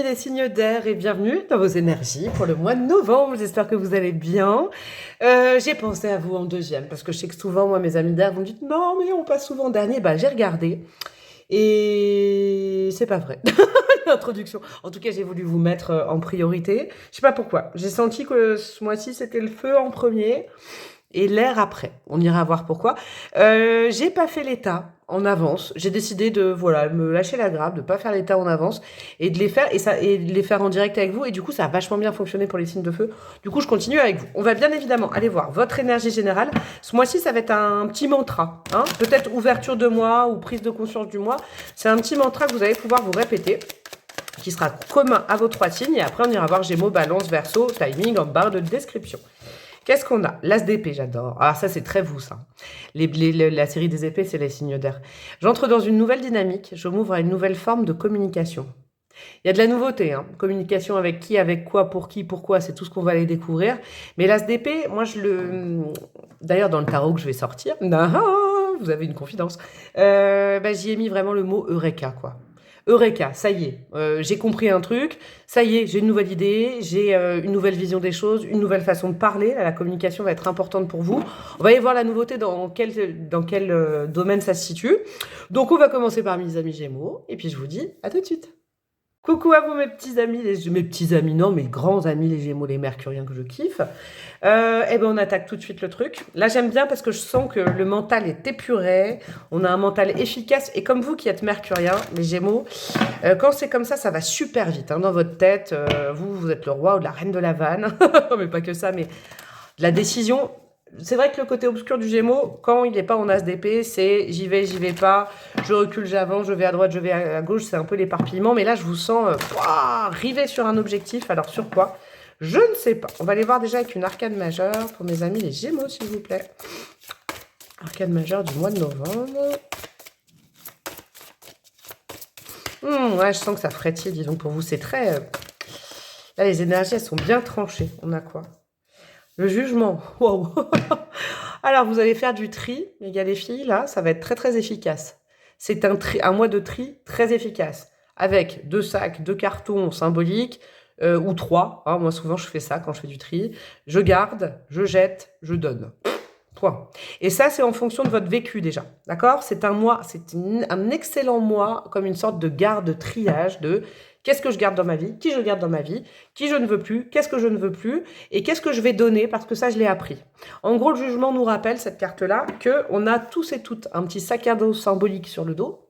les signes d'air et bienvenue dans vos énergies pour le mois de novembre. J'espère que vous allez bien. J'ai pensé à vous en deuxième parce que je sais que souvent, moi, mes amis d'air vont me dire non, mais on passe souvent en dernier. Bah, j'ai regardé et c'est pas vrai. L'introduction. En tout cas, j'ai voulu vous mettre en priorité. Je sais pas pourquoi. J'ai senti que ce mois-ci, c'était le feu en premier et l'air après. On ira voir pourquoi. J'ai pas fait l'état en avance. J'ai décidé de voilà me lâcher la grappe, de pas faire l'état en avance et de les faire et de les faire en direct avec vous. Et du coup, ça a vachement bien fonctionné pour les signes de feu. Du coup, je continue avec vous. On va bien évidemment aller voir votre énergie générale. Ce mois-ci, ça va être un petit mantra, hein, peut-être ouverture de mois ou prise de conscience du mois. C'est un petit mantra que vous allez pouvoir vous répéter, qui sera commun à vos trois signes. Et après, on ira voir Gémeaux, Balance, Verseau, timing en barre de description. Qu'est-ce qu'on a? L'as d'épée, j'adore. Ah, ça, c'est très vous, ça. La série des épées, c'est les signes d'air. J'entre dans une nouvelle dynamique. Je m'ouvre à une nouvelle forme de communication. Il y a de la nouveauté, hein. Communication avec qui, avec quoi, pour qui, pourquoi, c'est tout ce qu'on va aller découvrir. Mais l'as d'épée, moi, d'ailleurs, dans le tarot que je vais sortir, vous avez une confidence, j'y ai mis vraiment le mot Eureka, quoi. Eureka, ça y est, j'ai compris un truc, ça y est, j'ai une nouvelle idée, j'ai une nouvelle vision des choses, une nouvelle façon de parler. Là, la communication va être importante pour vous. On va aller voir la nouveauté dans quel domaine ça se situe. Donc, on va commencer par mes amis Gémeaux, et puis je vous dis à tout de suite. Coucou à vous mes petits amis, mes petits amis, non, mes grands amis, les Gémeaux, les Mercuriens que je kiffe. On attaque tout de suite le truc. Là, j'aime bien parce que je sens que le mental est épuré. On a un mental efficace. Et comme vous qui êtes Mercuriens, les Gémeaux, quand c'est comme ça va super vite. Hein, dans votre tête, vous êtes le roi ou la reine de la vanne. Mais pas que ça, mais de la décision. C'est vrai que le côté obscur du Gémeaux, quand il n'est pas en as d'épée, c'est j'y vais pas, je recule, j'avance, je vais à droite, je vais à gauche, c'est un peu l'éparpillement. Mais là, je vous sens rivé sur un objectif. Alors, sur quoi? Je ne sais pas. On va aller voir déjà avec une arcane majeure pour mes amis les Gémeaux, s'il vous plaît. Arcane majeure du mois de novembre. Ouais, je sens que ça frétille, disons, pour vous. C'est très... Là, les énergies, elles sont bien tranchées. On a quoi? Le jugement. Wow. Alors, vous allez faire du tri, les gars, les filles, là, ça va être très, très efficace. C'est un mois de tri très efficace. Avec 2 sacs, 2 cartons symboliques, ou 3. Hein, moi, souvent, je fais ça quand je fais du tri. Je garde, je jette, je donne. Point. Et ça, c'est en fonction de votre vécu déjà. D'accord? C'est un mois, un excellent mois, comme une sorte de garde triage de qu'est-ce que je garde dans ma vie, qui je garde dans ma vie, qui je ne veux plus, qu'est-ce que je ne veux plus, et qu'est-ce que je vais donner, parce que ça, je l'ai appris. En gros, le jugement nous rappelle, cette carte-là, qu'on a tous et toutes un petit sac à dos symbolique sur le dos,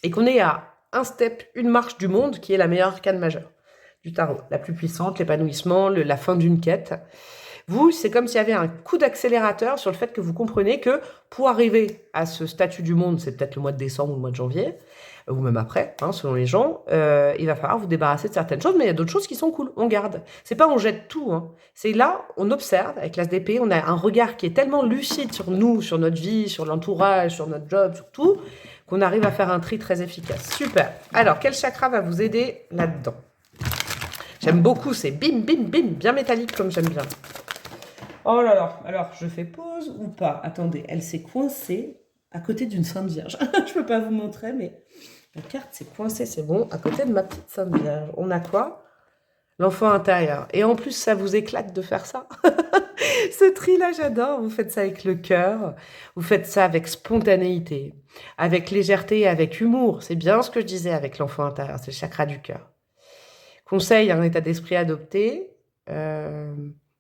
et qu'on est à un step, une marche du monde, qui est la meilleure arcane majeure du tarot. La plus puissante, l'épanouissement, la fin d'une quête. Vous, c'est comme s'il y avait un coup d'accélérateur sur le fait que vous comprenez que pour arriver à ce statut du monde, c'est peut-être le mois de décembre ou le mois de janvier, ou même après, hein, selon les gens, il va falloir vous débarrasser de certaines choses, mais il y a d'autres choses qui sont cool, on garde. C'est pas on jette tout, hein. C'est là, on observe, avec l'as d'épée, on a un regard qui est tellement lucide sur nous, sur notre vie, sur l'entourage, sur notre job, sur tout, qu'on arrive à faire un tri très efficace. Super. Alors, quel chakra va vous aider là-dedans? J'aime beaucoup, c'est bim, bim, bim, bien métallique comme j'aime bien. Oh là là, alors je fais pause ou pas? Attendez, elle s'est coincée à côté d'une Sainte Vierge. Je peux pas vous montrer, mais la carte s'est coincée, c'est bon, à côté de ma petite Sainte Vierge. On a quoi? L'enfant intérieur. Et en plus, ça vous éclate de faire ça. Ce tri-là, j'adore. Vous faites ça avec le cœur, vous faites ça avec spontanéité, avec légèreté et avec humour. C'est bien ce que je disais avec l'enfant intérieur, c'est le chakra du cœur. Conseil, un état d'esprit adopté.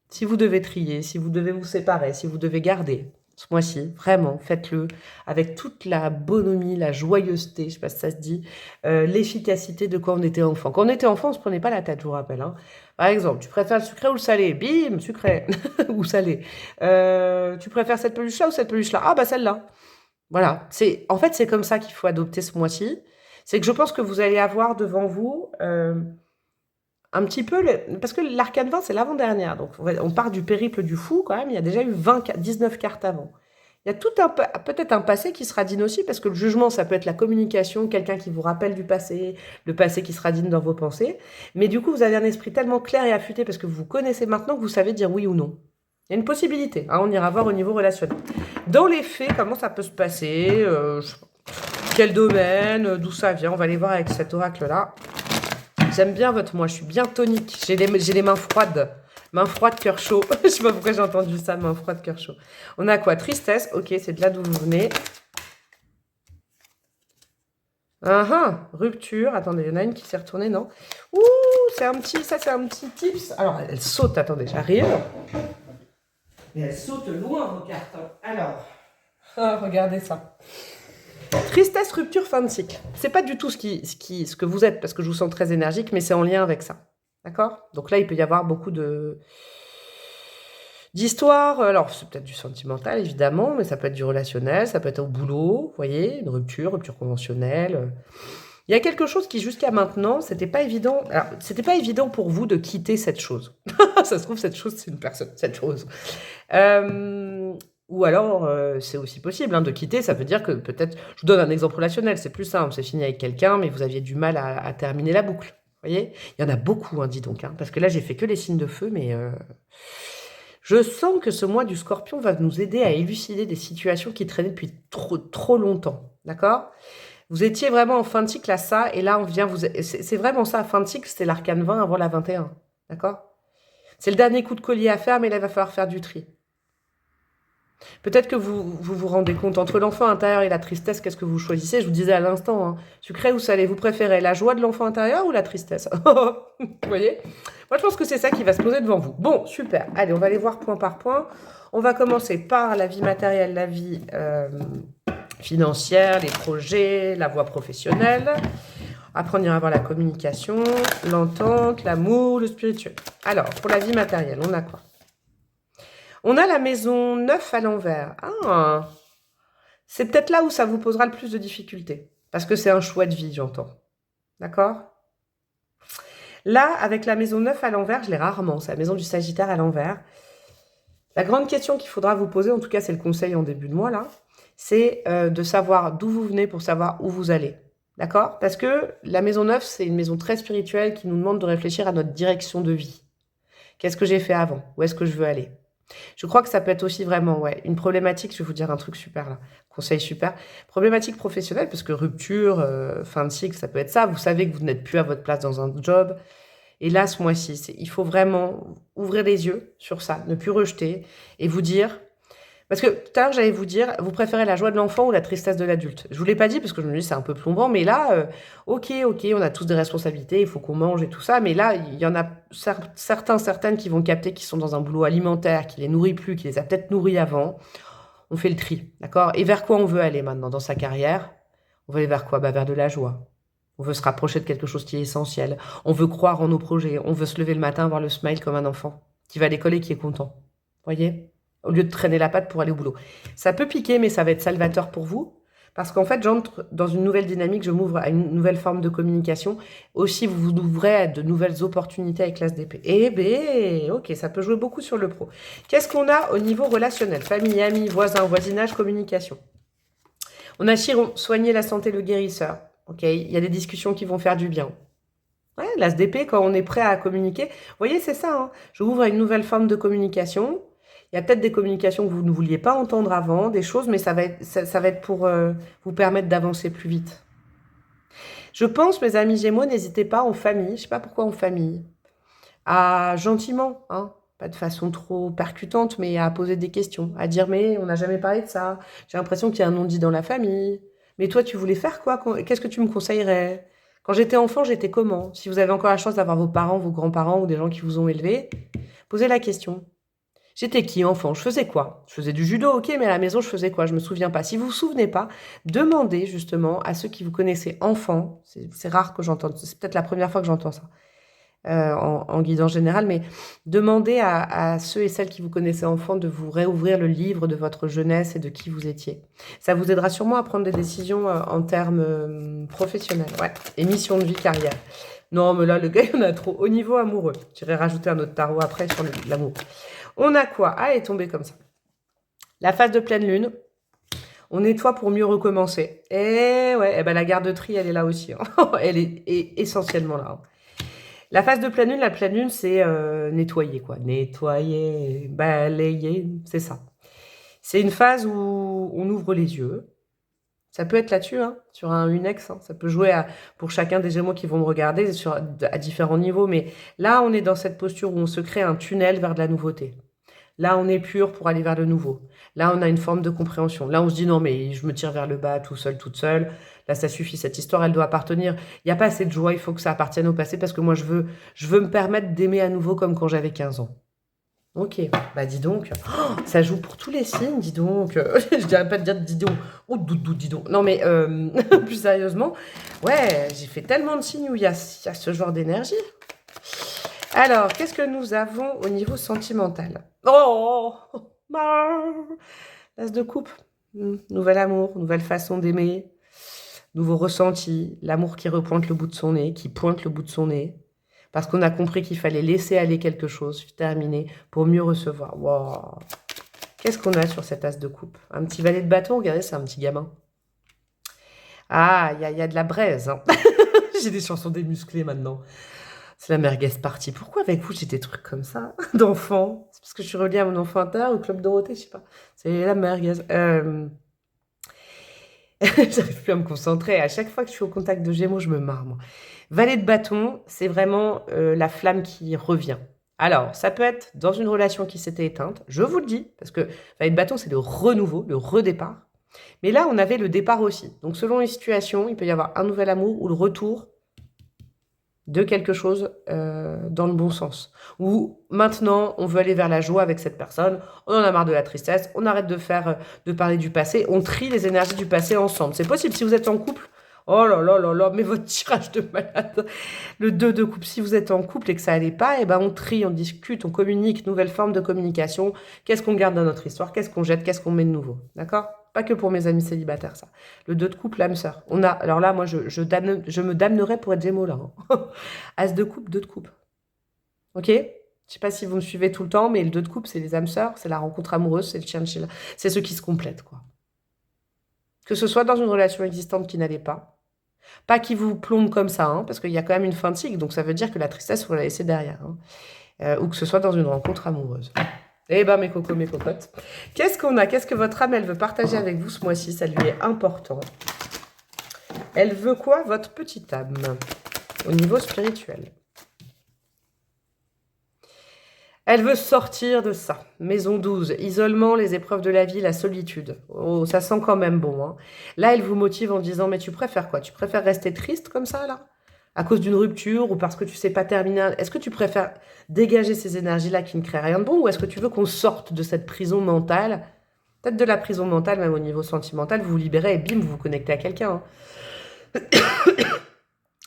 Si vous devez trier, si vous devez vous séparer, si vous devez garder, ce mois-ci, vraiment, faites-le avec toute la bonhomie, la joyeuseté, je ne sais pas si ça se dit, l'efficacité de quand on était enfant. Quand on était enfant, on ne se prenait pas la tête, je vous rappelle. Hein. Par exemple, tu préfères le sucré ou le salé? Bim, sucré ou salé. Tu préfères cette peluche-là ou cette peluche-là? Ah, bah celle-là. Voilà. En fait, c'est comme ça qu'il faut adopter ce mois-ci. C'est que je pense que vous allez avoir devant vous... un petit peu, parce que l'arcane 20, c'est l'avant-dernière. Donc, on part du périple du fou, quand même. Il y a déjà eu 19 cartes avant. Il y a peut-être un passé qui sera digne aussi, parce que le jugement, ça peut être la communication, quelqu'un qui vous rappelle du passé, le passé qui sera digne dans vos pensées. Mais du coup, vous avez un esprit tellement clair et affûté, parce que vous connaissez maintenant que vous savez dire oui ou non. Il y a une possibilité. Hein, on ira voir au niveau relationnel. Dans les faits, comment ça peut se passer quel domaine, d'où ça vient? On va aller voir avec cet oracle-là. J'aime bien votre moi, je suis bien tonique. J'ai les mains froides. Mains froides, cœur chaud. Je sais pas pourquoi j'ai entendu ça, mains froides, cœur chaud. On a quoi? Tristesse. Ok, c'est de là d'où vous venez. Rupture. Attendez, il y en a une qui s'est retournée, non? Ouh, c'est un petit tips. Alors, elle saute, attendez, j'arrive. Mais elle saute loin, vos cartes. Alors, regardez ça. Tristesse, rupture, fin de cycle. C'est pas du tout ce que vous êtes, parce que je vous sens très énergique, mais c'est en lien avec ça. D'accord? Donc là, il peut y avoir beaucoup d'histoires. Alors, c'est peut-être du sentimental, évidemment, mais ça peut être du relationnel, ça peut être au boulot, vous voyez, une rupture conventionnelle. Il y a quelque chose qui, jusqu'à maintenant, c'était pas évident. Alors, c'était pas évident pour vous de quitter cette chose. Ça se trouve, cette chose, c'est une personne, cette chose. Ou alors, c'est aussi possible de quitter, ça veut dire que peut-être... Je vous donne un exemple relationnel, c'est plus simple, c'est fini avec quelqu'un, mais vous aviez du mal à terminer la boucle. Vous voyez? Il y en a beaucoup, dis donc, parce que là, j'ai fait que les signes de feu, mais... Je sens que ce mois du Scorpion va nous aider à élucider des situations qui traînaient depuis trop longtemps, d'accord? Vous étiez vraiment en fin de cycle à ça, et là, on vient vous... C'est vraiment ça, fin de cycle, c'était l'arcane 20 avant la 21, d'accord? C'est le dernier coup de collier à faire, mais là, il va falloir faire du tri. Peut-être que vous rendez compte, entre l'enfant intérieur et la tristesse, qu'est-ce que vous choisissez? Je vous disais à l'instant, sucré ou salé, vous préférez la joie de l'enfant intérieur ou la tristesse? Vous voyez? Moi, je pense que c'est ça qui va se poser devant vous. Bon, super. Allez, on va aller voir point par point. On va commencer par la vie matérielle, la vie financière, les projets, la voie professionnelle. Après, on ira voir la communication, l'entente, l'amour, le spirituel. Alors, pour la vie matérielle, on a quoi? On a la maison 9 à l'envers. Ah, c'est peut-être là où ça vous posera le plus de difficultés. Parce que c'est un choix de vie, j'entends. D'accord? Là, avec la maison 9 à l'envers, je l'ai rarement. C'est la maison du Sagittaire à l'envers. La grande question qu'il faudra vous poser, en tout cas c'est le conseil en début de mois là, c'est de savoir d'où vous venez pour savoir où vous allez. D'accord? Parce que la maison 9, c'est une maison très spirituelle qui nous demande de réfléchir à notre direction de vie. Qu'est-ce que j'ai fait avant? Où est-ce que je veux aller? Je crois que ça peut être aussi vraiment une problématique, je vais vous dire un truc super là, conseil super, problématique professionnelle, parce que rupture, fin de cycle, ça peut être ça, vous savez que vous n'êtes plus à votre place dans un job, et là ce mois-ci, il faut vraiment ouvrir les yeux sur ça, ne plus rejeter, et vous dire, parce que tout à l'heure j'allais vous dire, vous préférez la joie de l'enfant ou la tristesse de l'adulte? Je vous l'ai pas dit parce que je me dis c'est un peu plombant, mais là, ok, on a tous des responsabilités, il faut qu'on mange et tout ça, mais là, il y en a certaines qui vont capter qu'ils sont dans un boulot alimentaire, qui les nourrit plus, qui les a peut-être nourris avant. On fait le tri, d'accord? Et vers quoi on veut aller maintenant dans sa carrière? On veut aller vers quoi? Vers de la joie. On veut se rapprocher de quelque chose qui est essentiel. On veut croire en nos projets. On veut se lever le matin, avoir le smile comme un enfant qui va à l'école et qui est content. Voyez? Au lieu de traîner la patte pour aller au boulot. Ça peut piquer, mais ça va être salvateur pour vous. Parce qu'en fait, j'entre dans une nouvelle dynamique, je m'ouvre à une nouvelle forme de communication. Aussi, vous vous ouvrez à de nouvelles opportunités avec l'As d'épée. Eh bien, ok, ça peut jouer beaucoup sur le pro. Qu'est-ce qu'on a au niveau relationnel? Famille, amis, voisins, voisinage, communication. On a Chiron, soigner la santé, le guérisseur. Ok, il y a des discussions qui vont faire du bien. Ouais, l'As d'épée, quand on est prêt à communiquer. Vous voyez, c'est ça. Je m'ouvre à une nouvelle forme de communication. Il y a peut-être des communications que vous ne vouliez pas entendre avant, des choses, mais ça va être pour vous permettre d'avancer plus vite. Je pense, mes amis Gémeaux, n'hésitez pas en famille, je ne sais pas pourquoi en famille, à gentiment, pas de façon trop percutante, mais à poser des questions, à dire mais on n'a jamais parlé de ça, j'ai l'impression qu'il y a un non-dit dans la famille, mais toi tu voulais faire quoi? Qu'est-ce que tu me conseillerais? Quand j'étais enfant, j'étais comment? Si vous avez encore la chance d'avoir vos parents, vos grands-parents ou des gens qui vous ont élevé, posez la question. J'étais qui enfant? Je faisais quoi? Je faisais du judo, ok, mais à la maison, je faisais quoi? Je me souviens pas. Si vous vous souvenez pas, demandez justement à ceux qui vous connaissez enfant, c'est rare que j'entende, c'est peut-être la première fois que j'entends ça en guide en général, mais demandez à ceux et celles qui vous connaissez enfant de vous réouvrir le livre de votre jeunesse et de qui vous étiez. Ça vous aidera sûrement à prendre des décisions en termes professionnels, et mission de vie, carrière. Non, mais là, le gars, il y en a trop. Au niveau amoureux, j'irai rajouter un autre tarot après sur l'amour. On a quoi? Ah, elle est tombée comme ça. La phase de pleine lune. On nettoie pour mieux recommencer. Et ouais, la garde-tri, elle est là aussi. Elle est essentiellement là. La phase de pleine lune, c'est nettoyer, quoi. Nettoyer, balayer, c'est ça. C'est une phase où on ouvre les yeux. Ça peut être là-dessus, hein, sur une ex. Hein. Ça peut jouer pour chacun des Gémeaux qui vont me regarder à différents niveaux. Mais là, on est dans cette posture où on se crée un tunnel vers de la nouveauté. Là, on est pur pour aller vers le nouveau. Là, on a une forme de compréhension. Là, on se dit non, mais je me tire vers le bas tout seul, toute seule. Là, ça suffit. Cette histoire, elle doit appartenir. Il n'y a pas assez de joie. Il faut que ça appartienne au passé parce que moi, je veux me permettre d'aimer à nouveau comme quand j'avais 15 ans. Ok, bah dis donc, oh, ça joue pour tous les signes, dis donc. Je dirais pas de dire dis donc, oh doudou, dis donc. Non mais plus sérieusement, ouais, j'ai fait tellement de signes où il y a ce genre d'énergie. Alors, qu'est-ce que nous avons au niveau sentimental? Oh, l'as de coupe, nouvel amour, nouvelle façon d'aimer, nouveau ressenti, l'amour qui repointe le bout de son nez, qui pointe le bout de son nez. Parce qu'on a compris qu'il fallait laisser aller quelque chose, terminer, pour mieux recevoir. Wow. Qu'est-ce qu'on a sur cet as de coupe? Un petit valet de bâton, regardez, c'est un petit gamin. Ah, il y a de la braise. Hein. J'ai des chansons démusclées maintenant. C'est la merguez partie. Pourquoi avec vous, j'ai des trucs comme ça, d'enfant? C'est parce que je suis reliée à mon enfant intérieur ou au Club Dorothée, je sais pas. C'est la merguez. J'arrive plus à me concentrer. À chaque fois que je suis au contact de Gémeaux, je me marre, moi. Valet de bâton, c'est vraiment la flamme qui revient. Alors, ça peut être dans une relation qui s'était éteinte, je vous le dis, parce que valet de bâton, c'est le renouveau, le redépart. Mais là, on avait le départ aussi. Donc, selon les situations, il peut y avoir un nouvel amour ou le retour de quelque chose dans le bon sens. Ou maintenant, on veut aller vers la joie avec cette personne, on en a marre de la tristesse, on arrête de parler du passé, on trie les énergies du passé ensemble. C'est possible si vous êtes en couple. Oh là là là là, mais votre tirage de malade. Le 2 de couple, si vous êtes en couple et que ça allait pas, eh ben on trie, on discute, on communique, nouvelle forme de communication. Qu'est-ce qu'on garde dans notre histoire? Qu'est-ce qu'on jette? Qu'est-ce qu'on met de nouveau? D'accord? Pas que pour mes amis célibataires, ça. Le 2 de couple, l'âme sœur. Alors là, moi, je me damnerais pour être Gémeaux, là. Hein. As de couple, 2 de couple. Ok? Je sais pas si vous me suivez tout le temps, mais le 2 de couple, c'est les âmes sœurs, c'est la rencontre amoureuse, c'est le chien de chez c'est ceux qui se complètent, quoi. Que ce soit dans une relation existante qui n'allait pas qui vous plombe comme ça, hein, parce qu'il y a quand même une fin de cycle, donc ça veut dire que la tristesse, il faut la laisser derrière. Hein. Ou que ce soit dans une rencontre amoureuse. Eh ben, mes cocos, mes cocottes. Qu'est-ce qu'on a? Qu'est-ce que votre âme, elle veut partager avec vous ce mois-ci? Ça lui est important. Elle veut quoi, votre petite âme, au niveau spirituel? Elle veut sortir de ça. Maison 12, isolement, les épreuves de la vie, la solitude. Oh, ça sent quand même bon. Hein. Là, elle vous motive en disant, mais tu préfères quoi? Tu préfères rester triste comme ça, là? À cause d'une rupture ou parce que tu sais pas terminer? Est-ce que tu préfères dégager ces énergies-là qui ne créent rien de bon? Ou est-ce que tu veux qu'on sorte de cette prison mentale? Peut-être de la prison mentale, même au niveau sentimental, vous vous libérez et bim, vous vous connectez à quelqu'un. Hein.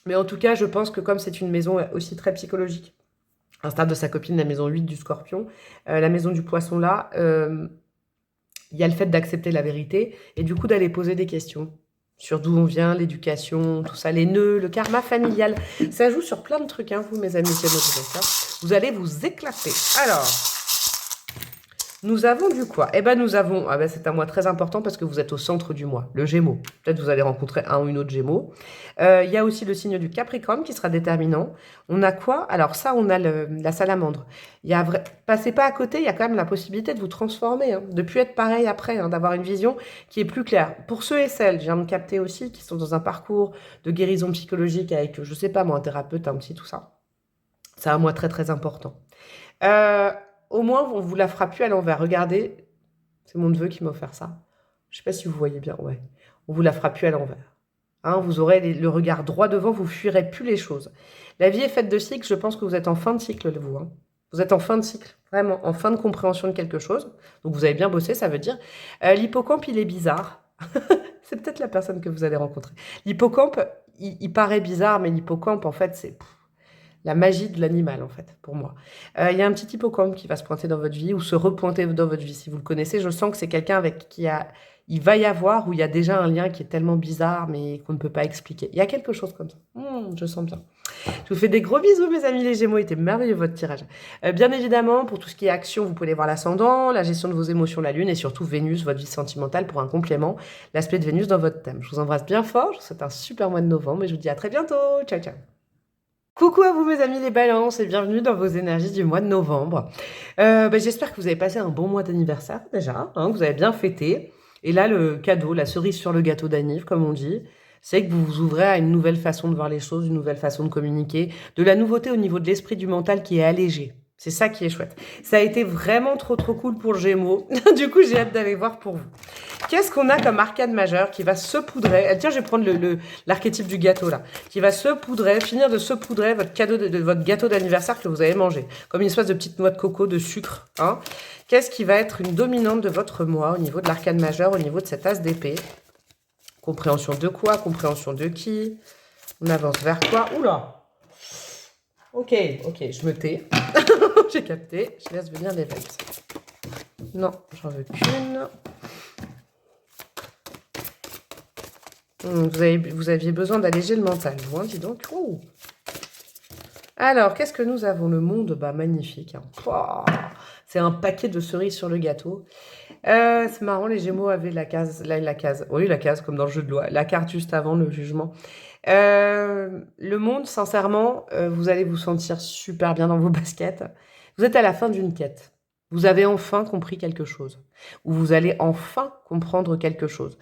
Mais en tout cas, je pense que comme c'est une maison aussi très psychologique, à l'instar de sa copine, la maison 8 du Scorpion, la maison du Poisson là, il y a le fait d'accepter la vérité et du coup d'aller poser des questions sur d'où on vient, l'éducation, tout ça, les nœuds, le karma familial. Ça joue sur plein de trucs, hein, vous, mes amis, vous allez vous éclater. Alors, nous avons du quoi? Eh ben, nous avons, c'est un mois très important parce que vous êtes au centre du mois, le Gémeaux. Peut-être vous allez rencontrer un ou une autre Gémeaux. Il y a aussi le signe du Capricorne qui sera déterminant. On a quoi? Alors ça, on a la salamandre. Passez pas à côté, il y a quand même la possibilité de vous transformer, hein, de plus être pareil après, hein, d'avoir une vision qui est plus claire. Pour ceux et celles, je viens de capter aussi, qui sont dans un parcours de guérison psychologique avec, je sais pas moi, un thérapeute, un psy, tout ça. C'est un mois très très important. Au moins, on vous la fera plus à l'envers. Regardez, c'est mon neveu qui m'a offert ça. Je sais pas si vous voyez bien, ouais. On vous la fera plus à l'envers. Hein, vous aurez le regard droit devant, vous fuirez plus les choses. La vie est faite de cycles, je pense que vous êtes en fin de cycle, vous. Hein. Vous êtes en fin de cycle, vraiment, en fin de compréhension de quelque chose. Donc vous avez bien bossé, ça veut dire. L'hippocampe, il est bizarre. C'est peut-être la personne que vous allez rencontrer. L'hippocampe, il paraît bizarre, mais l'hippocampe, en fait, c'est la magie de l'animal, en fait, pour moi. Il y a un petit hippocampe qui va se pointer dans votre vie ou se repointer dans votre vie. Si vous le connaissez, je sens que c'est quelqu'un avec qui il va y avoir, où il y a déjà un lien qui est tellement bizarre, mais qu'on ne peut pas expliquer. Il y a quelque chose comme ça. Je sens bien. Je vous fais des gros bisous, mes amis les Gémeaux. Il était merveilleux, votre tirage. Bien évidemment, pour tout ce qui est action, vous pouvez voir l'ascendant, la gestion de vos émotions, la lune, et surtout Vénus, votre vie sentimentale, pour un complément, l'aspect de Vénus dans votre thème. Je vous embrasse bien fort. Je vous souhaite un super mois de novembre, et je vous dis à très bientôt. Ciao, ciao. Coucou à vous mes amis les balances et bienvenue dans vos énergies du mois de novembre. J'espère que vous avez passé un bon mois d'anniversaire déjà, hein, que vous avez bien fêté Et là, le cadeau, la cerise sur le gâteau d'Anniv, comme on dit, c'est que vous vous ouvrez à une nouvelle façon de voir les choses, une nouvelle façon de communiquer, de la nouveauté au niveau de l'esprit du mental qui est allégé. C'est ça qui est chouette. Ça a été vraiment trop cool pour le Gémeaux. Du coup, j'ai hâte d'aller voir pour vous. Qu'est-ce qu'on a comme arcane majeur qui va se poudrer? Tiens, je vais prendre l'archétype du gâteau là. Qui va se poudrer, finir de se poudrer votre cadeau votre gâteau d'anniversaire que vous avez mangé. Comme une espèce de petite noix de coco de sucre. Hein. Qu'est-ce qui va être une dominante de votre mois au niveau de l'arcane majeur, au niveau de cet as d'épée? Compréhension de quoi? Compréhension de qui? On avance vers quoi? Oula! Ok, je me tais. J'ai capté. Je laisse venir les vibes. Non, j'en veux qu'une. Vous aviez besoin d'alléger le mental, vous, hein, dis donc. Ouh. Alors, qu'est-ce que nous avons? Le monde, bah magnifique. Hein. C'est un paquet de cerises sur le gâteau. C'est marrant, les Gémeaux avaient la case, oui, la case, comme dans le jeu de loi, la carte juste avant le jugement. Le monde, sincèrement, vous allez vous sentir super bien dans vos baskets. Vous êtes à la fin d'une quête. Vous avez enfin compris quelque chose. Ou vous allez enfin comprendre quelque chose.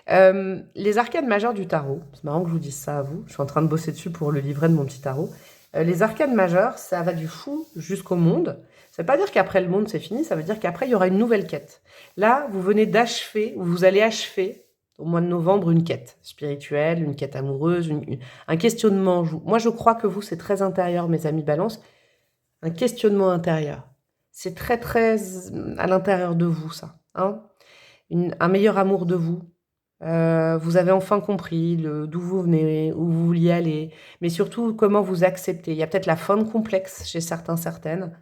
Les arcanes majeures du tarot, c'est marrant que je vous dise ça à vous, je suis en train de bosser dessus pour le livret de mon petit tarot. Les arcanes majeures, ça va du fou jusqu'au monde. Ça ne veut pas dire qu'après le monde c'est fini, ça veut dire qu'après il y aura une nouvelle quête. Là, vous venez d'achever, ou vous allez achever au mois de novembre une quête spirituelle, une quête amoureuse, un questionnement. Moi je crois que vous c'est très intérieur mes amis Balance, un questionnement intérieur. C'est très à l'intérieur de vous ça. Hein, un meilleur amour de vous. Vous avez enfin compris d'où vous venez, où vous vouliez aller, mais surtout comment vous acceptez. Il y a peut-être la fin de complexe chez certaines.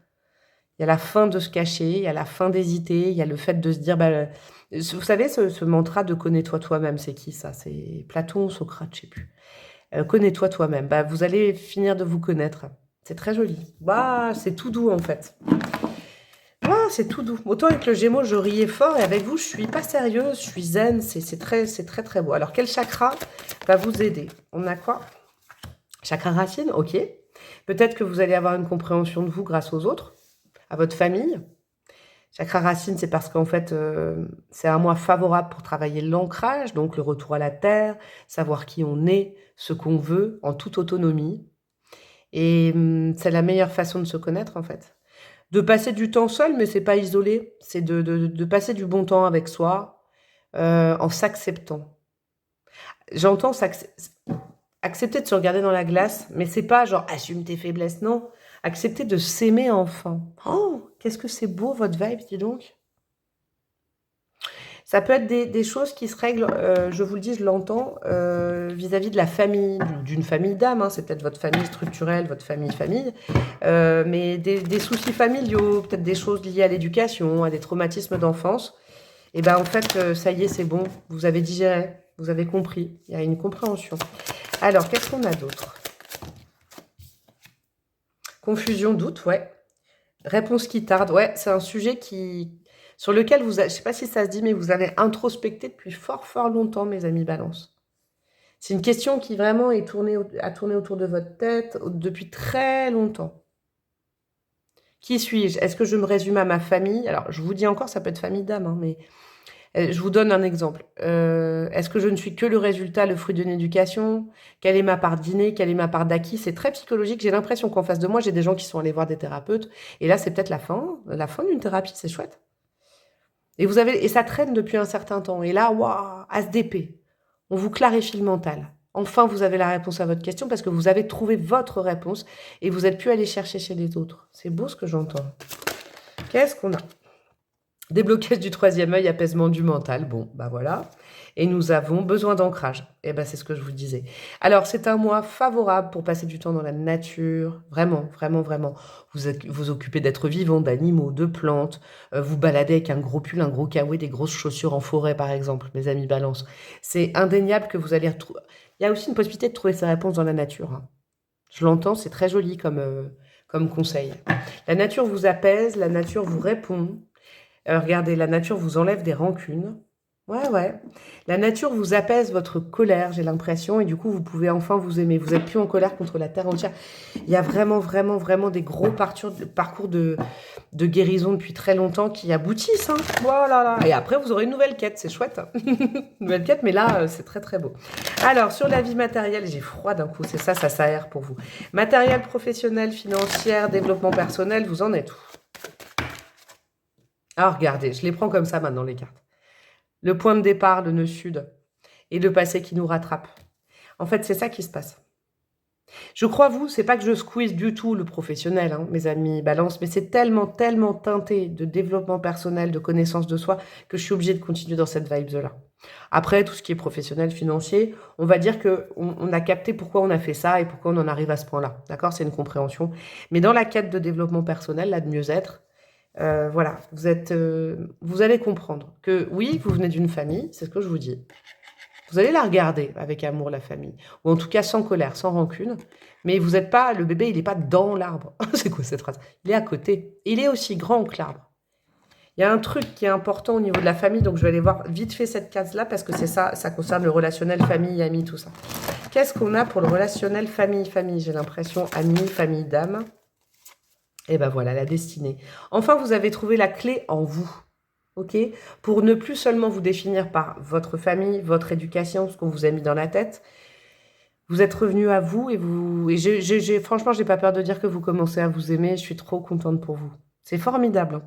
Il y a la fin de se cacher, il y a la fin d'hésiter, il y a le fait de se dire... Bah, vous savez, ce mantra de « connais-toi toi-même », c'est qui ça? C'est Platon ou Socrate, je ne sais plus. Connais-toi toi-même. Bah, vous allez finir de vous connaître. C'est très joli. Bah, c'est tout doux en fait. Ah, c'est tout doux. Autant avec le Gémeaux, je riais fort et avec vous, je suis pas sérieuse, je suis zen. C'est très beau. Alors, quel chakra va vous aider? On a quoi? Chakra racine, ok. Peut-être que vous allez avoir une compréhension de vous grâce aux autres, à votre famille. Chakra racine, c'est parce qu'en fait, c'est un mois favorable pour travailler l'ancrage, donc le retour à la terre, savoir qui on est, ce qu'on veut, en toute autonomie. Et c'est la meilleure façon de se connaître, en fait. De passer du temps seul, mais c'est pas isolé. C'est de passer du bon temps avec soi en s'acceptant. J'entends accepter de se regarder dans la glace, mais c'est pas genre assume tes faiblesses, non. Accepter de s'aimer enfin. Oh, qu'est-ce que c'est beau votre vibe, dis donc. Ça peut être des choses qui se règlent, je vous le dis, je l'entends, vis-à-vis de la famille, d'une famille d'âme, hein, c'est peut-être votre famille structurelle, votre famille, mais des soucis familiaux, peut-être des choses liées à l'éducation, à des traumatismes d'enfance. Et ben en fait, ça y est, c'est bon, vous avez digéré, vous avez compris, il y a une compréhension. Alors, qu'est-ce qu'on a d'autre? Confusion, doute, ouais. Réponse qui tarde, ouais, c'est un sujet sur lequel je ne sais pas si ça se dit, mais vous avez introspecté depuis fort longtemps, mes amis Balance. C'est une question qui vraiment a tourné autour de votre tête depuis très longtemps. Qui suis-je? Est-ce que je me résume à ma famille? Alors, je vous dis encore, ça peut être famille d'âme, hein, mais je vous donne un exemple. Est-ce que je ne suis que le résultat, le fruit d'une éducation? Quelle est ma part d'inné? Quelle est ma part d'acquis? C'est très psychologique. J'ai l'impression qu'en face de moi, j'ai des gens qui sont allés voir des thérapeutes. Et là, c'est peut-être la fin d'une thérapie. C'est chouette. Et ça traîne depuis un certain temps. Et là, waouh, as d'épée. On vous clarifie le mental. Enfin, vous avez la réponse à votre question parce que vous avez trouvé votre réponse et vous n'êtes plus allé chercher chez les autres. C'est beau ce que j'entends. Qu'est-ce qu'on a? Déblocage du troisième œil, apaisement du mental. Bon, bah voilà. Et nous avons besoin d'ancrage. Et ben c'est ce que je vous disais. Alors, c'est un mois favorable pour passer du temps dans la nature. Vraiment. Vous occupez d'êtres vivants, d'animaux, de plantes. Vous baladez avec un gros pull, un gros kawaii, des grosses chaussures en forêt, par exemple, mes amis Balance. C'est indéniable que vous allez retrouver... Il y a aussi une possibilité de trouver sa réponse dans la nature. Hein. Je l'entends, c'est très joli comme conseil. La nature vous apaise, la nature vous répond. Regardez, la nature vous enlève des rancunes. Ouais, ouais. La nature vous apaise votre colère, j'ai l'impression, et du coup, vous pouvez enfin vous aimer. Vous êtes plus en colère contre la terre entière. Il y a vraiment, vraiment, vraiment des gros parcours de guérison depuis très longtemps qui aboutissent. Hein. Voilà. Et après, vous aurez une nouvelle quête, c'est chouette. Hein. Une nouvelle quête, mais là, c'est très, très beau. Alors, sur la vie matérielle, j'ai froid d'un coup, c'est ça, ça s'aère pour vous. Matériel, professionnel, financière, développement personnel, vous en êtes où? Alors, regardez, je les prends comme ça maintenant, les cartes. Le point de départ, le nœud sud, et le passé qui nous rattrape. En fait, c'est ça qui se passe. Je crois, vous, c'est pas que je squeeze du tout le professionnel, hein, mes amis balance, mais c'est tellement, tellement teinté de développement personnel, de connaissance de soi, que je suis obligée de continuer dans cette vibe-là. Après, tout ce qui est professionnel, financier, on va dire que on a capté pourquoi on a fait ça et pourquoi on en arrive à ce point-là. D'accord? C'est une compréhension. Mais dans la quête de développement personnel, là, de mieux-être, voilà, vous allez comprendre que oui, vous venez d'une famille, c'est ce que je vous dis. Vous allez la regarder avec amour, la famille. Ou en tout cas sans colère, sans rancune. Mais vous n'êtes pas, le bébé, il n'est pas dans l'arbre. C'est quoi cette phrase? Il est à côté. Il est aussi grand que l'arbre. Il y a un truc qui est important au niveau de la famille, donc je vais aller voir vite fait cette case-là, parce que c'est ça, ça concerne le relationnel famille, amis, tout ça. Qu'est-ce qu'on a pour le relationnel famille? J'ai l'impression, amis, famille d'âme. Et ben voilà, la destinée. Enfin, vous avez trouvé la clé en vous. Ok, pour ne plus seulement vous définir par votre famille, votre éducation, ce qu'on vous a mis dans la tête, vous êtes revenu à vous et franchement, j'ai pas peur de dire que vous commencez à vous aimer. Je suis trop contente pour vous. C'est formidable. Hein.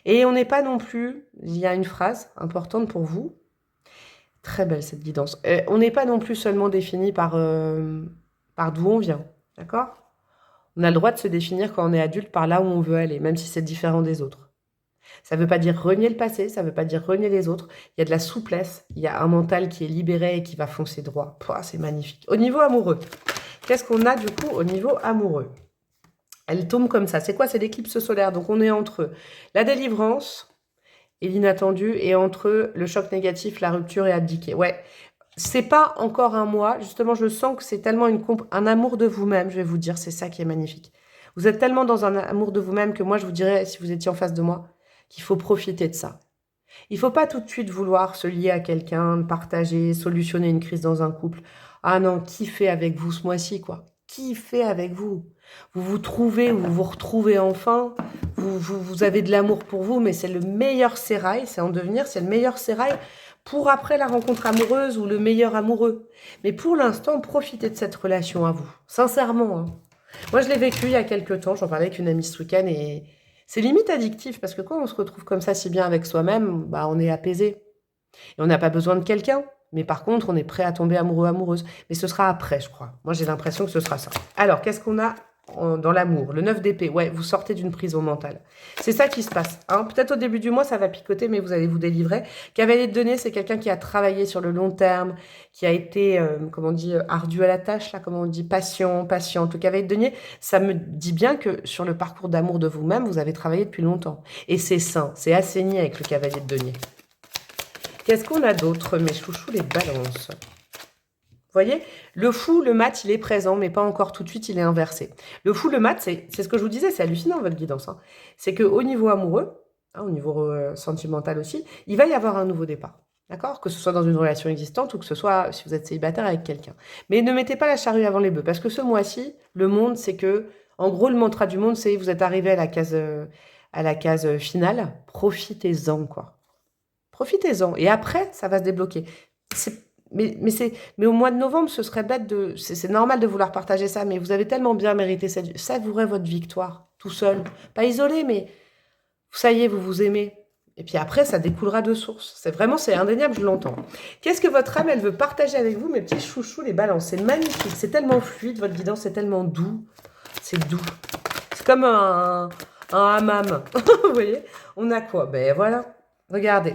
Et on n'est pas non plus, il y a une phrase importante pour vous, très belle cette guidance. On n'est pas non plus seulement défini par d'où on vient, d'accord? On a le droit de se définir quand on est adulte par là où on veut aller, même si c'est différent des autres. Ça ne veut pas dire renier le passé, ça ne veut pas dire renier les autres. Il y a de la souplesse, il y a un mental qui est libéré et qui va foncer droit. Pouah, c'est magnifique. Au niveau amoureux, qu'est-ce qu'on a du coup au niveau amoureux? Elle tombe comme ça. C'est quoi? C'est l'éclipse solaire. Donc on est entre la délivrance et l'inattendu et entre le choc négatif, la rupture et abdiquer. Ouais, c'est pas encore un mois. Justement, je sens que c'est tellement un amour de vous-même, je vais vous dire. C'est ça qui est magnifique. Vous êtes tellement dans un amour de vous-même que moi, je vous dirais, si vous étiez en face de moi, qu'il faut profiter de ça. Il ne faut pas tout de suite vouloir se lier à quelqu'un, partager, solutionner une crise dans un couple. Ah non, kiffez avec vous ce mois-ci, quoi. Kiffez avec vous. Vous vous trouvez, vous vous retrouvez enfin. Vous avez de l'amour pour vous, mais c'est le meilleur sérail, c'est en devenir, c'est le meilleur sérail pour après la rencontre amoureuse ou le meilleur amoureux. Mais pour l'instant, profitez de cette relation à vous. Sincèrement. Hein. Moi, je l'ai vécu il y a quelques temps. J'en parlais avec une amie ce week-end et c'est limite addictif parce que quand on se retrouve comme ça si bien avec soi-même, bah on est apaisé. Et on n'a pas besoin de quelqu'un. Mais par contre, on est prêt à tomber amoureux, amoureuse. Mais ce sera après, je crois. Moi, j'ai l'impression que ce sera ça. Alors, qu'est-ce qu'on a dans l'amour? Le 9 d'épée. Ouais, vous sortez d'une prison mentale. C'est ça qui se passe. Hein. Peut-être au début du mois, ça va picoter, mais vous allez vous délivrer. Cavalier de denier, c'est quelqu'un qui a travaillé sur le long terme, qui a été, comment on dit, ardu à la tâche, là, comment on dit, patient. Le cavalier de denier, ça me dit bien que sur le parcours d'amour de vous-même, vous avez travaillé depuis longtemps. Et c'est sain, c'est assaini avec le cavalier de denier. Qu'est-ce qu'on a d'autre, mes chouchous, les balances? Vous voyez, le fou, le mat, il est présent, mais pas encore tout de suite, il est inversé. Le fou, le mat, c'est ce que je vous disais, c'est hallucinant votre guidance. Hein. C'est qu'au niveau amoureux, hein, au niveau sentimental aussi, il va y avoir un nouveau départ. D'accord? Que ce soit dans une relation existante ou que ce soit si vous êtes célibataire avec quelqu'un. Mais ne mettez pas la charrue avant les bœufs, parce que ce mois-ci, le monde, c'est que, en gros, le mantra du monde, c'est vous êtes arrivé à la case finale, profitez-en, quoi. Profitez-en. Et après, ça va se débloquer. Mais au mois de novembre, ce serait bête de... C'est normal de vouloir partager ça, mais vous avez tellement bien mérité cette... Savourez votre victoire, tout seul. Pas isolé, mais ça y est, vous vous aimez. Et puis après, ça découlera de source. C'est indéniable, je l'entends. Qu'est-ce que votre âme, elle veut partager avec vous, mes petits chouchous, les balances? C'est magnifique, c'est tellement fluide, votre guidance, c'est tellement doux. C'est doux. C'est comme un hammam. Vous voyez? On a quoi? Ben voilà, regardez.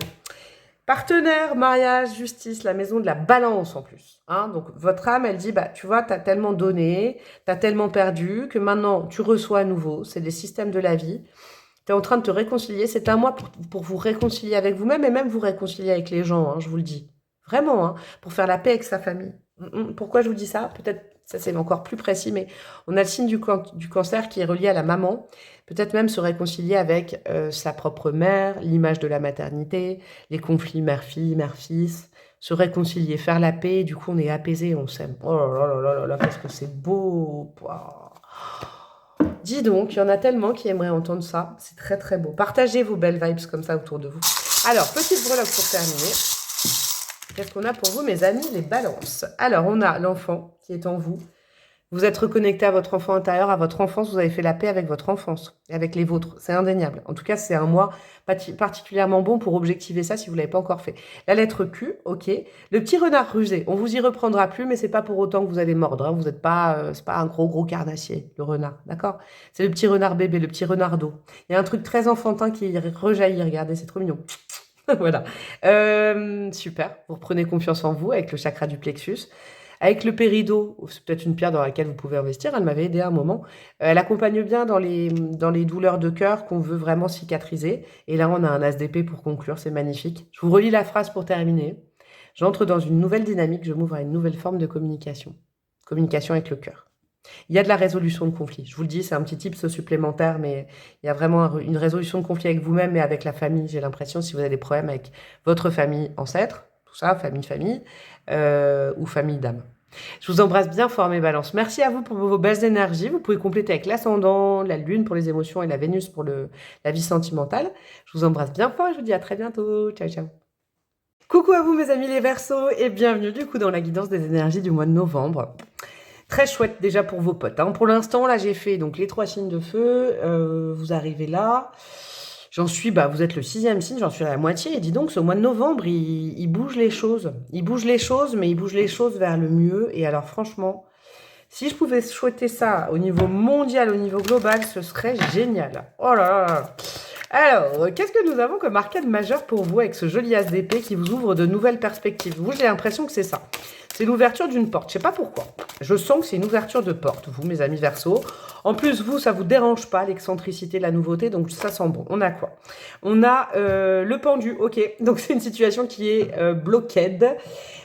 Partenaire, mariage, justice, la maison de la balance en plus. Hein. Donc votre âme, elle dit, bah tu vois, t'as tellement donné, t'as tellement perdu, que maintenant tu reçois à nouveau. C'est des systèmes de la vie. T'es en train de te réconcilier. C'est un mois pour vous réconcilier avec vous-même et même vous réconcilier avec les gens, hein, je vous le dis. Vraiment, hein, pour faire la paix avec sa famille. Pourquoi je vous dis ça? Peut-être Ça, c'est encore plus précis, mais on a le signe du cancer qui est relié à la maman. Peut-être même se réconcilier avec sa propre mère, l'image de la maternité, les conflits mère-fille, mère-fils, se réconcilier, faire la paix, et du coup on est apaisé, on s'aime. Oh là là là là là, qu'est-ce que c'est beau. Pouah. Dis donc, il y en a tellement qui aimeraient entendre ça, c'est très très beau. Partagez vos belles vibes comme ça autour de vous. Alors, petite breloque pour terminer. Qu'est-ce qu'on a pour vous, mes amis, les balances? Alors, on a l'enfant qui est en vous. Vous êtes reconnecté à votre enfant intérieur, à votre enfance. Vous avez fait la paix avec votre enfance et avec les vôtres. C'est indéniable. En tout cas, c'est un mois particulièrement bon pour objectiver ça si vous ne l'avez pas encore fait. La lettre Q, ok. Le petit renard rusé, on vous y reprendra plus, mais c'est pas pour autant que vous allez mordre. Hein. Vous n'êtes pas, c'est pas un gros carnassier, le renard, d'accord? C'est le petit renard bébé, le petit renard d'eau. Il y a un truc très enfantin qui rejaillit. Regardez, c'est trop mignon. Voilà. Super. Vous reprenez confiance en vous avec le chakra du plexus. Avec le péridot, c'est peut-être une pierre dans laquelle vous pouvez investir. Elle m'avait aidé à un moment. Elle accompagne bien dans les douleurs de cœur qu'on veut vraiment cicatriser. Et là, on a un as d'épée pour conclure. C'est magnifique. Je vous relis la phrase pour terminer. J'entre dans une nouvelle dynamique. Je m'ouvre à une nouvelle forme de communication. Communication avec le cœur. Il y a de la résolution de conflits. Je vous le dis, c'est un petit tips supplémentaire, mais il y a vraiment une résolution de conflits avec vous-même et avec la famille. J'ai l'impression, si vous avez des problèmes avec votre famille ancêtre, tout ça, famille, ou famille d'âme. Je vous embrasse bien fort, mes balances. Merci à vous pour vos belles énergies. Vous pouvez compléter avec l'ascendant, la lune pour les émotions et la Vénus pour la vie sentimentale. Je vous embrasse bien fort et je vous dis à très bientôt. Ciao, ciao. Coucou à vous, mes amis les Verseaux, et bienvenue du coup dans la guidance des énergies du mois de novembre. Très chouette déjà pour vos potes. Hein. Pour l'instant, là, j'ai fait donc les 3 signes de feu. Vous arrivez là. J'en suis, vous êtes le 6e signe, j'en suis à la moitié. Et dis donc, ce mois de novembre, il bouge les choses. Il bouge les choses, mais il bouge les choses vers le mieux. Et alors, franchement, si je pouvais souhaiter ça au niveau mondial, au niveau global, ce serait génial. Oh là là. Alors, qu'est-ce que nous avons comme arcade majeur pour vous avec ce joli as d'épée qui vous ouvre de nouvelles perspectives? Vous, j'ai l'impression que c'est ça. C'est l'ouverture d'une porte. Je sais pas pourquoi. Je sens que c'est une ouverture de porte, vous, mes amis Verseaux. En plus, vous, ça vous dérange pas, l'excentricité, la nouveauté, donc ça sent bon. On a quoi? On a le pendu, ok. Donc, c'est une situation qui est blockade,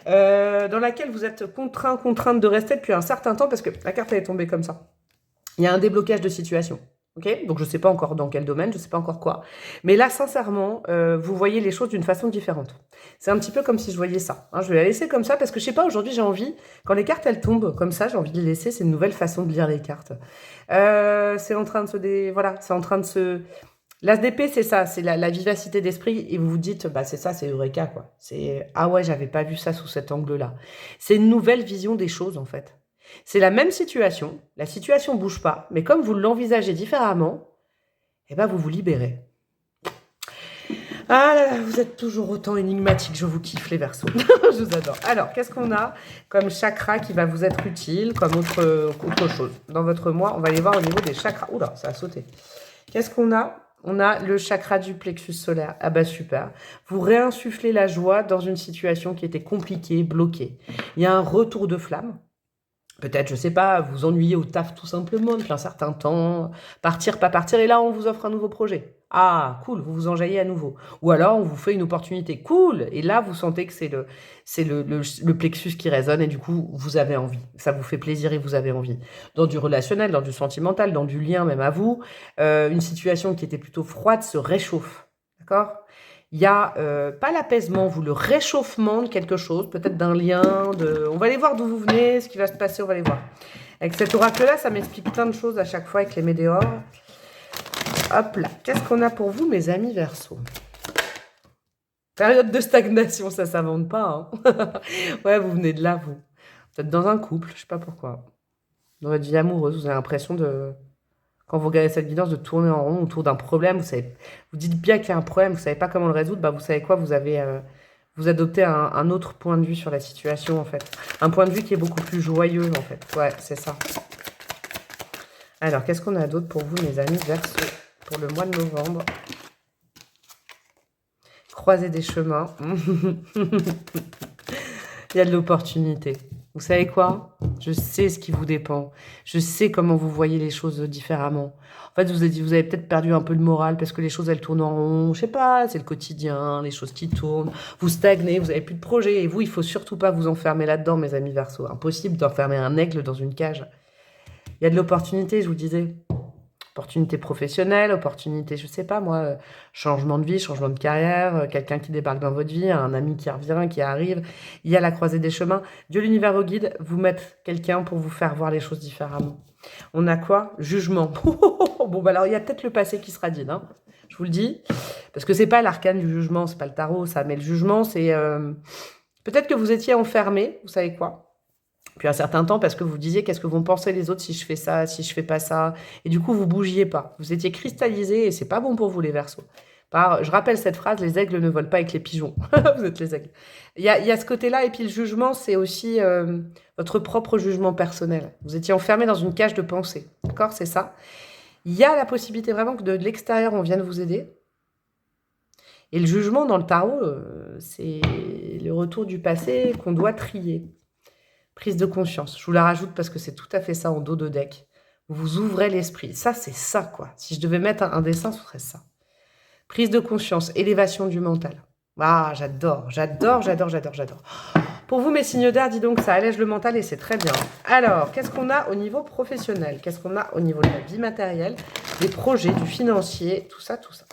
dans laquelle vous êtes contrainte de rester depuis un certain temps, parce que la carte, elle est tombée comme ça. Il y a un déblocage de situation. Okay, donc, je ne sais pas encore dans quel domaine, je ne sais pas encore quoi. Mais là, sincèrement, vous voyez les choses d'une façon différente. C'est un petit peu comme si je voyais ça. Hein, je vais la laisser comme ça parce que, je ne sais pas, aujourd'hui, j'ai envie, quand les cartes, elles tombent comme ça, j'ai envie de les laisser. C'est une nouvelle façon de lire les cartes. C'est en train de se... Voilà, c'est en train de se... L'as d'épée, c'est ça, c'est la vivacité d'esprit. Et vous vous dites, c'est ça, c'est Eureka, quoi. C'est, ah ouais, j'avais pas vu ça sous cet angle-là. C'est une nouvelle vision des choses, en fait. C'est la même situation, la situation ne bouge pas, mais comme vous l'envisagez différemment, vous vous libérez. Ah là là, vous êtes toujours autant énigmatique, je vous kiffe les Verseaux, je vous adore. Alors, qu'est-ce qu'on a comme chakra qui va vous être utile, comme autre chose? Dans votre mois, on va aller voir au niveau des chakras. Oula, ça a sauté. Qu'est-ce qu'on a? On a le chakra du plexus solaire. Ah bah super. Vous réinsufflez la joie dans une situation qui était compliquée, bloquée. Il y a un retour de flamme. Peut-être, je sais pas, vous ennuyez au taf tout simplement depuis un certain temps, partir, pas partir, et là on vous offre un nouveau projet. Ah, cool, vous vous enjaillez à nouveau. Ou alors on vous fait une opportunité, cool, et là vous sentez que c'est le plexus qui résonne, et du coup vous avez envie. Ça vous fait plaisir et vous avez envie. Dans du relationnel, dans du sentimental, dans du lien même à vous, une situation qui était plutôt froide se réchauffe. D'accord ? Il y a pas l'apaisement, vous, le réchauffement de quelque chose, peut-être d'un lien, on va aller voir d'où vous venez, ce qui va se passer, on va aller voir. Avec cet oracle-là, ça m'explique plein de choses à chaque fois avec les météores. Hop là, qu'est-ce qu'on a pour vous, mes amis Verseaux? Période de stagnation, ça s'invente pas. Hein. Ouais, vous venez de là, vous. Vous êtes dans un couple, je sais pas pourquoi. Dans votre vie amoureuse, vous avez l'impression de... Quand vous regardez cette guidance, de tourner en rond autour d'un problème, vous dites bien qu'il y a un problème, vous ne savez pas comment le résoudre, vous savez quoi, vous adoptez un autre point de vue sur la situation, en fait. Un point de vue qui est beaucoup plus joyeux, en fait. Ouais, c'est ça. Alors, qu'est-ce qu'on a d'autre pour vous, mes amis Verseaux, pour le mois de novembre? Croiser des chemins. Il y a de l'opportunité. Vous savez quoi? Je Je sais ce qui vous dépend. Je sais comment vous voyez les choses différemment. En fait, vous avez peut-être perdu un peu le moral parce que les choses, elles tournent en rond. Je sais pas, c'est le quotidien, les choses qui tournent. Vous stagnez, vous avez plus de projet. Et vous, il faut surtout pas vous enfermer là-dedans, mes amis Verseau. Impossible d'enfermer un aigle dans une cage. Il y a de l'opportunité, je vous disais. Opportunité professionnelle, opportunité, je sais pas moi, changement de vie, changement de carrière, quelqu'un qui débarque dans votre vie, un ami qui revient, qui arrive. Il y a la croisée des chemins. Dieu, l'univers, vos guides, vous mettent quelqu'un pour vous faire voir les choses différemment. On a quoi? Jugement. Bon, bah alors, il y a peut-être le passé qui sera dit, hein, je vous le dis. Parce que c'est pas l'arcane du jugement, c'est pas le tarot, ça. Mais le jugement, c'est... peut-être que vous étiez enfermé, vous savez quoi? Puis un certain temps, parce que vous disiez qu'est-ce que vont penser les autres si je fais ça, si je fais pas ça. Et du coup, vous bougiez pas. Vous étiez cristallisé et c'est pas bon pour vous, les Verseaux. Je rappelle cette phrase, les aigles ne volent pas avec les pigeons. Vous êtes les aigles. Il y a ce côté-là, et puis le jugement, c'est aussi votre propre jugement personnel. Vous étiez enfermé dans une cage de pensée. D'accord? C'est ça. Il y a la possibilité vraiment que de l'extérieur, on vienne vous aider. Et le jugement dans le tarot, c'est le retour du passé qu'on doit trier. Prise de conscience. Je vous la rajoute parce que c'est tout à fait ça en dos de deck. Vous ouvrez l'esprit. Ça, c'est ça, quoi. Si je devais mettre un dessin, ce serait ça. Prise de conscience, élévation du mental. Ah, j'adore. Pour vous, mes signes d'air, dis donc, ça allège le mental et c'est très bien. Alors, qu'est-ce qu'on a au niveau professionnel? Qu'est-ce qu'on a au niveau de la vie matérielle, des projets, du financier, tout ça, tout ça.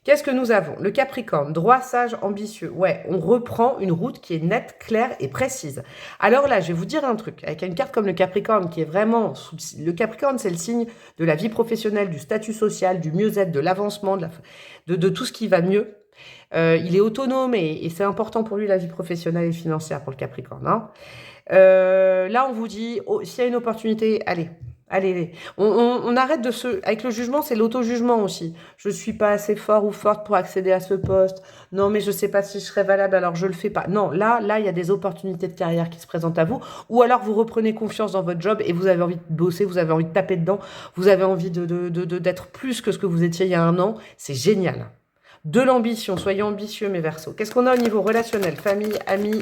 Qu'est-ce que nous avons? Le Capricorne, droit, sage, ambitieux. Ouais, on reprend une route qui est nette, claire et précise. Alors là, je vais vous dire un truc. Avec une carte comme le Capricorne, qui est vraiment... Le Capricorne, c'est le signe de la vie professionnelle, du statut social, du mieux-être, de l'avancement, de tout ce qui va mieux. Il est autonome et c'est important pour lui, la vie professionnelle et financière, pour le Capricorne. Hein. Là, on vous dit, s'il y a une opportunité, allez. Allez, on arrête de se... Avec le jugement, c'est l'auto-jugement aussi. Je ne suis pas assez fort ou forte pour accéder à ce poste. Non, mais je ne sais pas si je serai valable, alors je ne le fais pas. Non, là, il y a des opportunités de carrière qui se présentent à vous. Ou alors, vous reprenez confiance dans votre job et vous avez envie de bosser, vous avez envie de taper dedans, vous avez envie d'être plus que ce que vous étiez il y a un an. C'est génial. De l'ambition, soyez ambitieux, mes Verseaux. Qu'est-ce qu'on a au niveau relationnel? Famille, amis,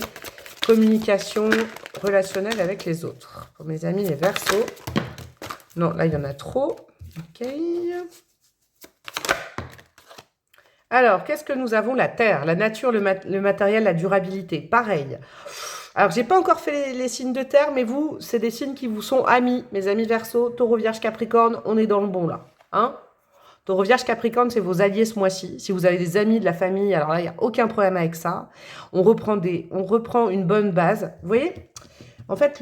communication, relationnel avec les autres. Pour mes amis, les Verseaux... Non, là, il y en a trop. Ok. Alors, qu'est-ce que nous avons? La terre, la nature, le matériel, la durabilité. Pareil. Alors, j'ai pas encore fait les signes de terre, mais vous, c'est des signes qui vous sont amis. Mes amis Verseau, Taureau, Vierge, Capricorne, on est dans le bon, là. Hein? Taureau, Vierge, Capricorne, c'est vos alliés ce mois-ci. Si vous avez des amis de la famille, alors là, il n'y a aucun problème avec ça. On reprend une bonne base. Vous voyez? En fait,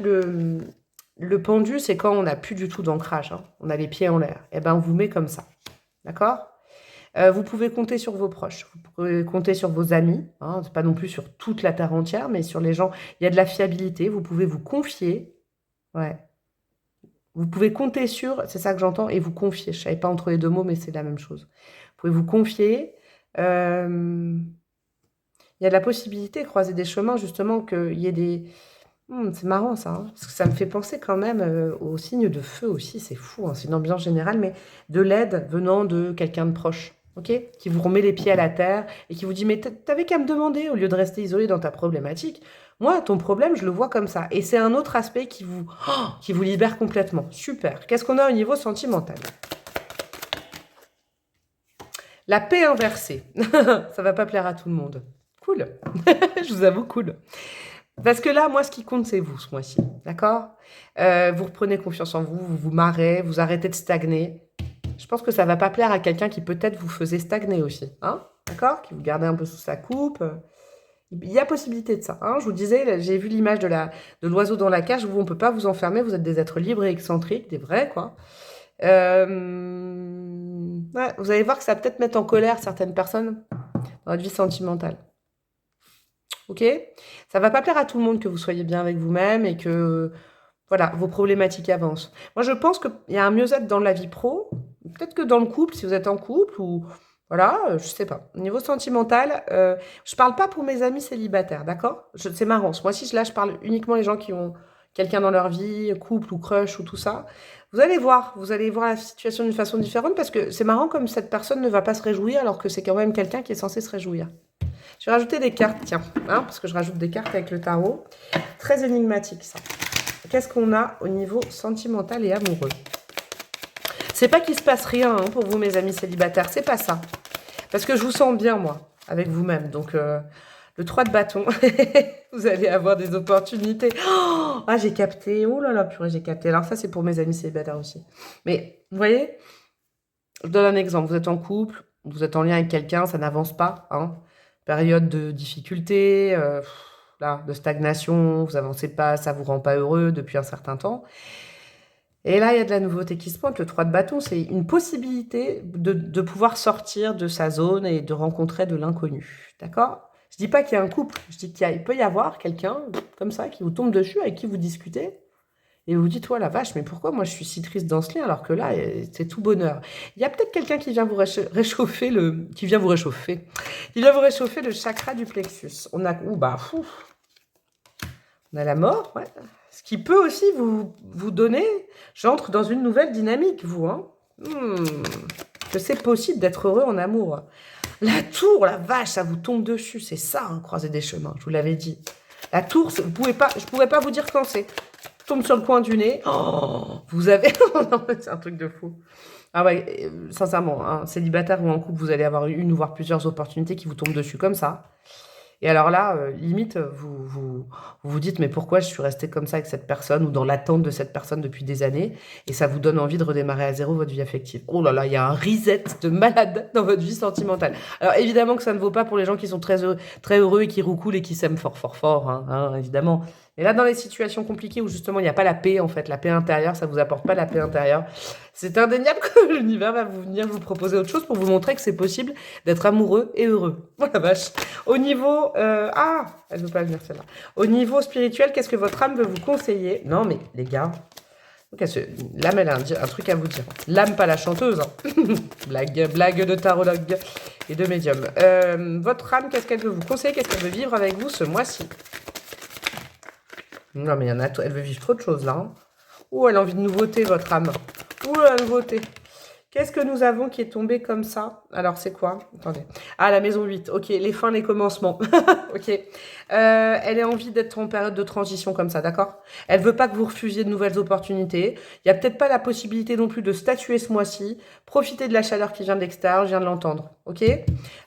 le pendu, c'est quand on n'a plus du tout d'ancrage. Hein. On a les pieds en l'air. Eh bien, on vous met comme ça. D'accord? Vous pouvez compter sur vos proches. Vous pouvez compter sur vos amis. Hein. C'est pas non plus sur toute la terre entière, mais sur les gens. Il y a de la fiabilité. Vous pouvez vous confier. Ouais. Vous pouvez compter sur, c'est ça que j'entends, et vous confier. Je ne savais pas entre les deux mots, mais c'est la même chose. Vous pouvez vous confier. Il y a de la possibilité, croiser des chemins, justement, qu'il y ait des... c'est marrant ça, hein, parce que ça me fait penser quand même aux signes de feu aussi, c'est fou, hein, c'est une ambiance générale, mais de l'aide venant de quelqu'un de proche, ok, qui vous remet les pieds à la terre et qui vous dit, mais t'avais qu'à me demander au lieu de rester isolé dans ta problématique. Moi, ton problème, je le vois comme ça. Et c'est un autre aspect qui vous libère complètement. Super. Qu'est-ce qu'on a au niveau sentimental? La paix inversée. Ça va pas plaire à tout le monde. Cool. Je vous avoue, cool. Parce que là, moi, ce qui compte, c'est vous, ce mois-ci. D'accord? Vous reprenez confiance en vous, vous vous marrez, vous arrêtez de stagner. Je pense que ça va pas plaire à quelqu'un qui peut-être vous faisait stagner aussi. Hein? D'accord? Qui vous gardait un peu sous sa coupe. Il y a possibilité de ça. Hein? Je vous disais, j'ai vu l'image de l'oiseau dans la cage. Vous, on ne peut pas vous enfermer. Vous êtes des êtres libres et excentriques, des vrais, quoi. Ouais, vous allez voir que ça va peut-être mettre en colère certaines personnes dans votre vie sentimentale. Ok? Ça va pas plaire à tout le monde que vous soyez bien avec vous-même et que, voilà, vos problématiques avancent. Moi, je pense qu'il y a un mieux-être dans la vie pro. Peut-être que dans le couple, si vous êtes en couple ou... Voilà, je sais pas. Au niveau sentimental, je parle pas pour mes amis célibataires, d'accord? C'est marrant. Moi aussi, là, je parle uniquement les gens qui ont quelqu'un dans leur vie, couple ou crush ou tout ça. Vous allez voir la situation d'une façon différente parce que c'est marrant comme cette personne ne va pas se réjouir alors que c'est quand même quelqu'un qui est censé se réjouir. Je vais rajouter des cartes, tiens, hein, parce que je rajoute des cartes avec le tarot. Très énigmatique, ça. Qu'est-ce qu'on a au niveau sentimental et amoureux? C'est pas qu'il se passe rien hein, pour vous, mes amis célibataires. C'est pas ça. Parce que je vous sens bien, moi, avec vous-même. Donc, le 3 de bâton, vous allez avoir des opportunités. Oh, ah, j'ai capté. Oh là là, purée, j'ai capté. Alors ça, c'est pour mes amis célibataires aussi. Mais, vous voyez, je donne un exemple. Vous êtes en couple, vous êtes en lien avec quelqu'un, ça n'avance pas. Hein. Période de difficulté, là, de stagnation, vous avancez pas, ça vous rend pas heureux depuis un certain temps. Et là, il y a de la nouveauté qui se pointe. Le 3 de bâton, c'est une possibilité de pouvoir sortir de sa zone et de rencontrer de l'inconnu. D'accord? Je dis pas qu'il y a un couple. Je dis qu'il peut y avoir quelqu'un comme ça qui vous tombe dessus, avec qui vous discutez. Et vous vous dites, oh la vache, mais pourquoi moi je suis si triste dans ce lien alors que là, c'est tout bonheur. Il y a peut-être quelqu'un qui vient vous réchauffer Qui vient vous réchauffer le chakra du plexus. On a... on a la mort, ouais. Ce qui peut aussi vous donner, j'entre dans une nouvelle dynamique, vous, hein. Que c'est possible d'être heureux en amour. La tour, la vache, ça vous tombe dessus, c'est ça, hein, croiser des chemins, je vous l'avais dit. La tour, je ne pourrais pas vous dire quand c'est. Tombe sur le coin du nez. Oh, vous avez... non, c'est un truc de fou. Ah ouais, sincèrement, hein, célibataire ou en couple, vous allez avoir une ou voire plusieurs opportunités qui vous tombent dessus comme ça. Et alors là, limite, vous dites, mais pourquoi je suis restée comme ça avec cette personne ou dans l'attente de cette personne depuis des années? Et ça vous donne envie de redémarrer à zéro votre vie affective. Oh là là, il y a un reset de malade dans votre vie sentimentale. Alors évidemment que ça ne vaut pas pour les gens qui sont très heureux et qui roucoulent et qui s'aiment fort, fort, fort, hein, évidemment. Et là, dans les situations compliquées où justement il n'y a pas la paix, en fait, la paix intérieure, ça ne vous apporte pas la paix intérieure, c'est indéniable que l'univers va venir vous proposer autre chose pour vous montrer que c'est possible d'être amoureux et heureux. Oh la vache. Au niveau... elle ne veut pas venir celle-là. Au niveau spirituel, qu'est-ce que votre âme veut vous conseiller? Non, mais les gars... L'âme, elle a un truc à vous dire. L'âme, pas la chanteuse. Hein. blague de tarologue et de médium. Votre âme, qu'est-ce qu'elle veut vous conseiller? Qu'est-ce qu'elle veut vivre avec vous ce mois-ci? Non, mais il y en a... Elle veut vivre trop de choses, là. Hein. Ouh, elle a envie de nouveauté, votre âme. Ouh, la nouveauté. Qu'est-ce que nous avons qui est tombé comme ça? Alors, c'est quoi? Attendez. Ah, la maison 8. Ok, les fins, les commencements. Ok. Elle a envie d'être en période de transition comme ça, d'accord? Elle veut pas que vous refusiez de nouvelles opportunités. Il n'y a peut-être pas la possibilité non plus de statuer ce mois-ci. Profitez de la chaleur qui vient de l'extérieur, je viens de l'entendre. Ok?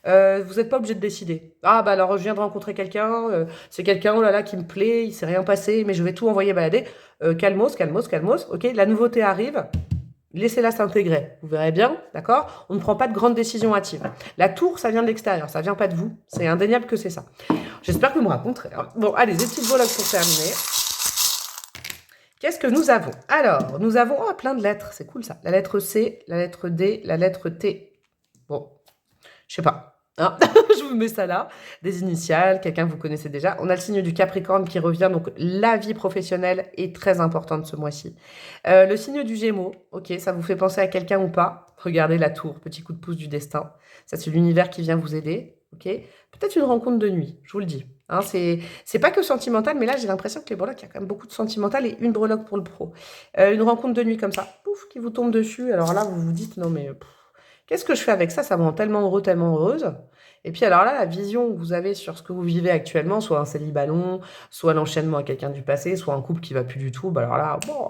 Vous n'êtes pas obligé de décider. Ah, bah alors, je viens de rencontrer quelqu'un. C'est quelqu'un, oh là là, qui me plaît. Il s'est rien passé, mais je vais tout envoyer balader. Calmos, calmos, calmos. Ok? La nouveauté arrive. Laissez-la s'intégrer, vous verrez bien, d'accord? On ne prend pas de grandes décisions hâtives. La tour, ça vient de l'extérieur, ça vient pas de vous. C'est indéniable que c'est ça. J'espère que vous me raconterez. Bon, allez, des petites vologues pour terminer. Qu'est-ce que nous avons? Alors, nous avons plein de lettres, c'est cool ça. La lettre C, la lettre D, la lettre T. Bon, je sais pas. Hein. Je vous mets ça là, des initiales, quelqu'un que vous connaissez déjà. On a le signe du Capricorne qui revient, donc la vie professionnelle est très importante ce mois-ci. Le signe du Gémeaux, ok, ça vous fait penser à quelqu'un ou pas? Regardez la tour, petit coup de pouce du destin. Ça, c'est l'univers qui vient vous aider, ok? Peut-être une rencontre de nuit, je vous le dis. Hein, c'est pas que sentimental, mais là, j'ai l'impression que les breloques, il y a quand même beaucoup de sentimental et une breloque pour le pro. Une rencontre de nuit comme ça, pouf, qui vous tombe dessus. Alors là, vous vous dites, non mais... qu'est-ce que je fais avec ça? Ça me rend tellement heureux, tellement heureuse. Et puis alors là, la vision que vous avez sur ce que vous vivez actuellement, soit un célibat long, soit l'enchaînement à quelqu'un du passé, soit un couple qui va plus du tout, bah alors là, bon,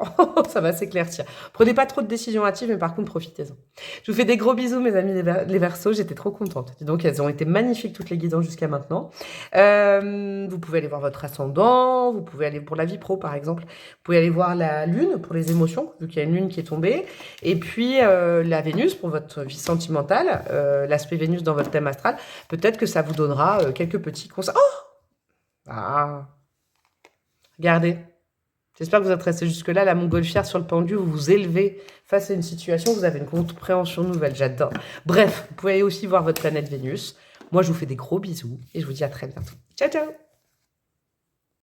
ça va s'éclaircir. Prenez pas trop de décisions hâtives, mais par contre, profitez-en. Je vous fais des gros bisous, mes amis les Verseaux, j'étais trop contente. Dis donc, elles ont été magnifiques, toutes les guidances jusqu'à maintenant. Vous pouvez aller voir votre ascendant, vous pouvez aller pour la vie pro, par exemple. Vous pouvez aller voir la lune pour les émotions, vu qu'il y a une lune qui est tombée. Et puis, la Vénus pour votre vie sentimentale, l'aspect Vénus dans votre thème astral. Peut-être que ça vous donnera quelques petits conseils. Oh! Ah! Regardez. J'espère que vous êtes restés jusque-là. La montgolfière sur le pendu, vous vous élevez face à une situation, vous avez une compréhension nouvelle. J'adore. Bref, vous pouvez aussi voir votre planète Vénus. Moi, je vous fais des gros bisous et je vous dis à très bientôt. Ciao, ciao!